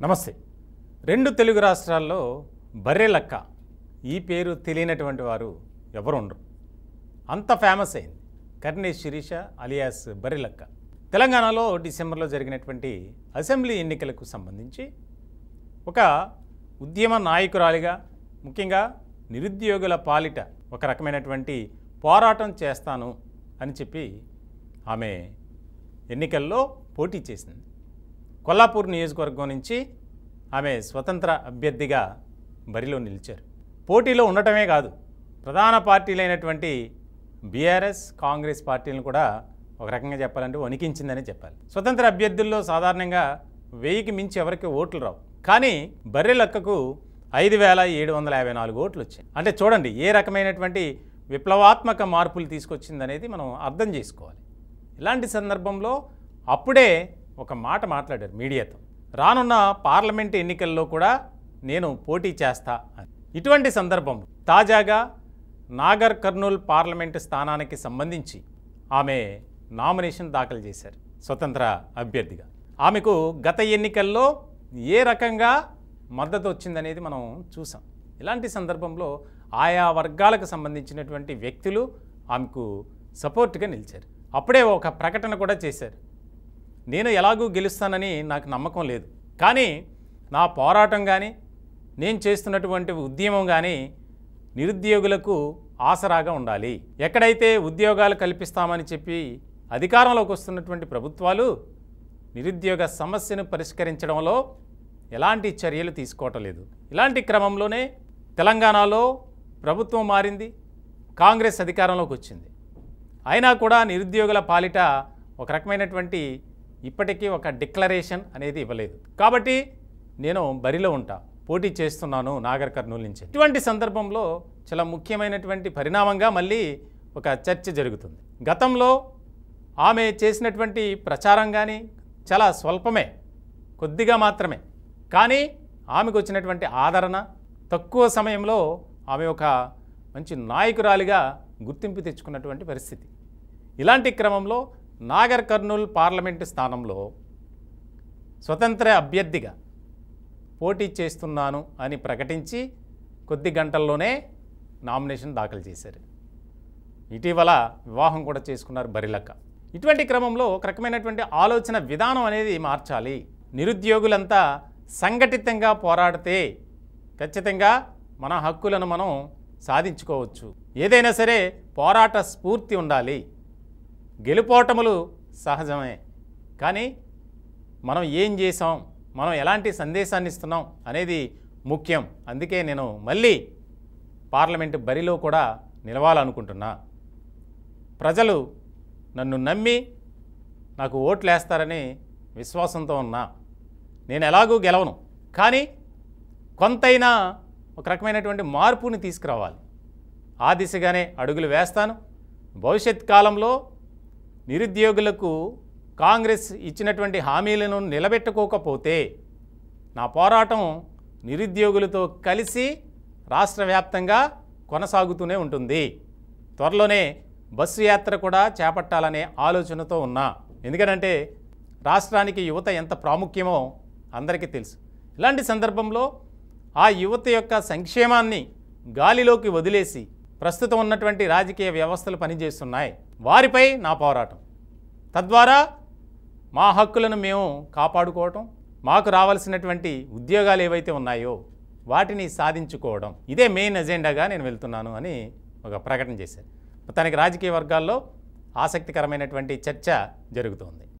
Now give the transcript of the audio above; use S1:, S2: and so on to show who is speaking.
S1: నమస్తే. రెండు తెలుగు రాష్ట్రాల్లో బర్రెలక్క ఈ పేరు తెలియనటువంటి వారు ఎవరు ఉండరు. అంత ఫేమస్ అయింది కర్ణే శిరీష అలియాస్ బర్రెలక్క. తెలంగాణలో డిసెంబర్లో జరిగినటువంటి అసెంబ్లీ ఎన్నికలకు సంబంధించి ఒక ఉద్యమ నాయకురాలిగా, ముఖ్యంగా నిరుద్యోగుల పాలిట ఒక రకమైనటువంటి పోరాటం చేస్తాను అని చెప్పి ఆమె ఎన్నికల్లో పోటీ చేసింది. కొల్లాపూర్ నియోజకవర్గం నుంచి ఆమె స్వతంత్ర అభ్యర్థిగా బరిలో నిలిచారు. పోటీలో ఉండటమే కాదు, ప్రధాన పార్టీలైనటువంటి బీఆర్ఎస్, కాంగ్రెస్ పార్టీలను కూడా ఒక రకంగా చెప్పాలంటే వణికించిందని చెప్పాలి. స్వతంత్ర అభ్యర్థుల్లో సాధారణంగా 1000కి మించి ఎవరికి ఓట్లు రావు. కానీ బర్రెలక్కకు 5754 ఓట్లు వచ్చాయి. అంటే చూడండి ఏ రకమైనటువంటి విప్లవాత్మక మార్పులు తీసుకొచ్చిందనేది మనం అర్థం చేసుకోవాలి. ఇలాంటి సందర్భంలో అప్పుడే ఒక మాట మాట్లాడారు మీడియాతో, రానున్న పార్లమెంటు ఎన్నికల్లో కూడా నేను పోటీ చేస్తా అని. ఇటువంటి సందర్భం తాజాగా నాగర్ కర్నూల్ పార్లమెంటు స్థానానికి సంబంధించి ఆమె నామినేషన్ దాఖలు చేశారు స్వతంత్ర అభ్యర్థిగా. ఆమెకు గత ఎన్నికల్లో ఏ రకంగా మద్దతు వచ్చిందనేది మనం చూసాం. ఇలాంటి సందర్భంలో ఆయా వర్గాలకు సంబంధించినటువంటి వ్యక్తులు ఆమెకు సపోర్ట్గా నిలిచారు. అప్పుడే ఒక ప్రకటన కూడా చేశారు, నేను ఎలాగూ గెలుస్తానని నాకు నమ్మకం లేదు, కానీ నా పోరాటం కానీ నేను చేస్తున్నటువంటి ఉద్యమం కానీ నిరుద్యోగులకు ఆసరాగా ఉండాలి. ఎక్కడైతే ఉద్యోగాలు కల్పిస్తామని చెప్పి అధికారంలోకి వస్తున్నటువంటి ప్రభుత్వాలు నిరుద్యోగ సమస్యను పరిష్కరించడంలో ఎలాంటి చర్యలు తీసుకోవటం లేదు. ఇలాంటి క్రమంలోనే తెలంగాణలో ప్రభుత్వం మారింది, కాంగ్రెస్ అధికారంలోకి వచ్చింది. అయినా కూడా నిరుద్యోగుల పాలిట ఒక రకమైనటువంటి ఇప్పటికీ ఒక డిక్లరేషన్ అనేది ఇవ్వలేదు. కాబట్టి నేను బరిలో ఉంటా, పోటీ చేస్తున్నాను నాగర్ కర్నూలు నుంచి. ఇటువంటి సందర్భంలో చాలా ముఖ్యమైనటువంటి పరిణామంగా మళ్ళీ ఒక చర్చ జరుగుతుంది. గతంలో ఆమె చేసినటువంటి ప్రచారం కానీ చాలా స్వల్పమే, కొద్దిగా మాత్రమే. కానీ ఆమెకు వచ్చినటువంటి ఆదరణ, తక్కువ సమయంలో ఆమె ఒక మంచి నాయకురాలిగా గుర్తింపు తెచ్చుకున్నటువంటి పరిస్థితి. ఇలాంటి క్రమంలో నాగర్ కర్నూల్ పార్లమెంటు స్థానంలో స్వతంత్ర అభ్యర్థిగా పోటీ చేస్తున్నాను అని ప్రకటించి కొద్ది గంటల్లోనే నామినేషన్ దాఖలు చేశారు. ఇటీవల వివాహం కూడా చేసుకున్నారు బర్రెలక్క. ఇటువంటి క్రమంలో ఒక రకమైనటువంటి ఆలోచన విధానం అనేది మార్చాలి. నిరుద్యోగులంతా సంఘటితంగా పోరాడితే ఖచ్చితంగా మన హక్కులను మనం సాధించుకోవచ్చు. ఏదైనా సరే పోరాట స్ఫూర్తి ఉండాలి. గెలుపోటములు సహజమే, కానీ మనం ఏం చేసాం, మనం ఎలాంటి సందేశాన్ని ఇస్తున్నాం అనేది ముఖ్యం. అందుకే నేను మళ్ళీ పార్లమెంటు బరిలో కూడా నిలవాలనుకుంటున్నా. ప్రజలు నన్ను నమ్మి నాకు ఓట్లు వేస్తారని విశ్వాసంతో ఉన్నా. నేను ఎలాగూ గెలవను, కానీ కొంతైనా ఒక రకమైనటువంటి మార్పుని తీసుకురావాలి. ఆ దిశగానే అడుగులు వేస్తాను. భవిష్యత్ కాలంలో నిరుద్యోగులకు కాంగ్రెస్ ఇచ్చినటువంటి హామీలను నిలబెట్టుకోకపోతే నా పోరాటం నిరుద్యోగులతో కలిసి రాష్ట్ర వ్యాప్తంగా కొనసాగుతూనే ఉంటుంది. త్వరలోనే బస్సు యాత్ర కూడా చేపట్టాలనే ఆలోచనతో ఉన్నా. ఎందుకంటే రాష్ట్రానికి యువత ఎంత ప్రాముఖ్యమో అందరికీ తెలుసు. ఇలాంటి సందర్భంలో ఆ యువత యొక్క సంక్షేమాన్ని గాలిలోకి వదిలేసి ప్రస్తుతం ఉన్నటువంటి రాజకీయ వ్యవస్థలు పనిచేస్తున్నాయి. వారిపై నా పోరాటం, తద్వారా మా హక్కులను మేము కాపాడుకోవటం, మాకు రావాల్సినటువంటి ఉద్యోగాలు ఏవైతే ఉన్నాయో వాటిని సాధించుకోవడం, ఇదే మెయిన్ ఎజెండాగా నేను వెళ్తున్నాను అని ఒక ప్రకటన చేశారు. మొత్తానికి రాజకీయ వర్గాల్లో ఆసక్తికరమైనటువంటి చర్చ జరుగుతోంది.